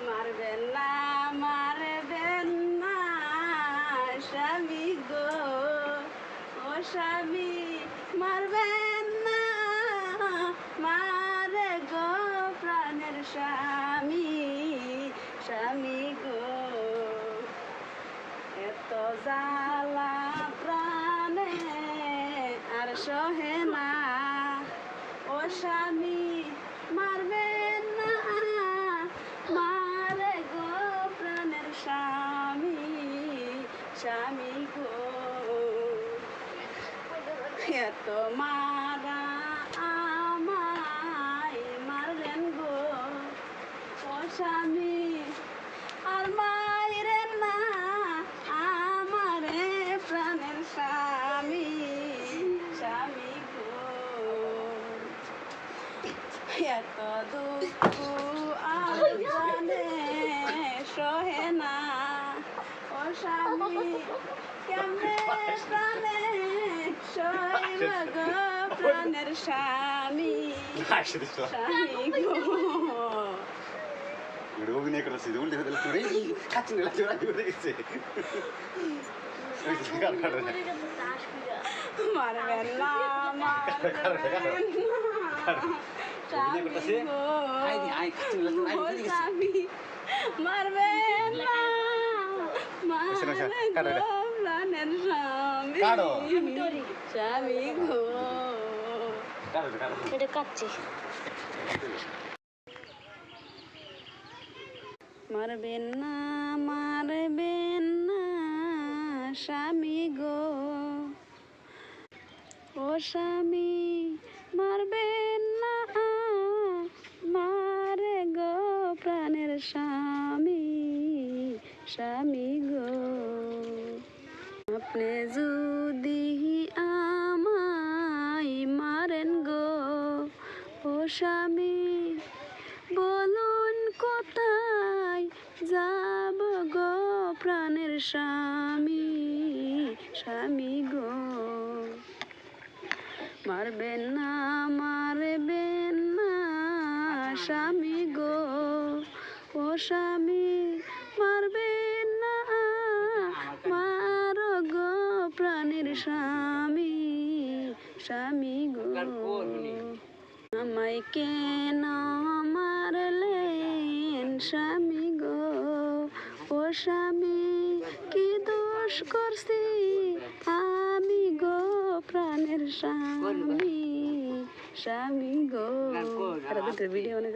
মারবেন না মারবেন না স্বামী গো ও স্বামী মারবেন না মারে গো প্রাণের স্বামী স্বামী গো এত জ্বালা প্রাণে আর সহে না ও স্বামী মারবেন না মারে গো প্রাণের স্বামী স্বামী গো এত মারা আমায় মারলেন গো ও স্বামী আর মাইরেন না আমারে প্রাণের স্বামী স্বামী গো এত দুঃখ আর জানে সহে না ও স্বামী কেমনে প্রাণে সইব গো প্রাণের স্বামী স্বামী গো অভিনয় করেছি উল্টে ফেলে চুরি কাছে নিলা চোরা করে গেছে মারবেন না মারবেন স্বামী মারবেন না প্রাণের স্বামী স্বামী গো এটা কাটছি মারবেন না মারবেন না স্বামী গো ও স্বামী মারবেন না মারে গো প্রাণের স্বামী স্বামী গো আপনি যদি আমায় মারেন গো ও স্বামী বলুন কোথায় যাব গো প্রাণের স্বামী স্বামী গো মারবেন না মারবেন না স্বামী গো ও স্বামী মারবেন না মারো গো প্রাণের স্বামী স্বামী গো আমায় কেন মারলেন স্বামী গো ও স্বামী কি দোষ করছি আমি গো প্রাণের স্বামী স্বামী গো ভিডিও অনেক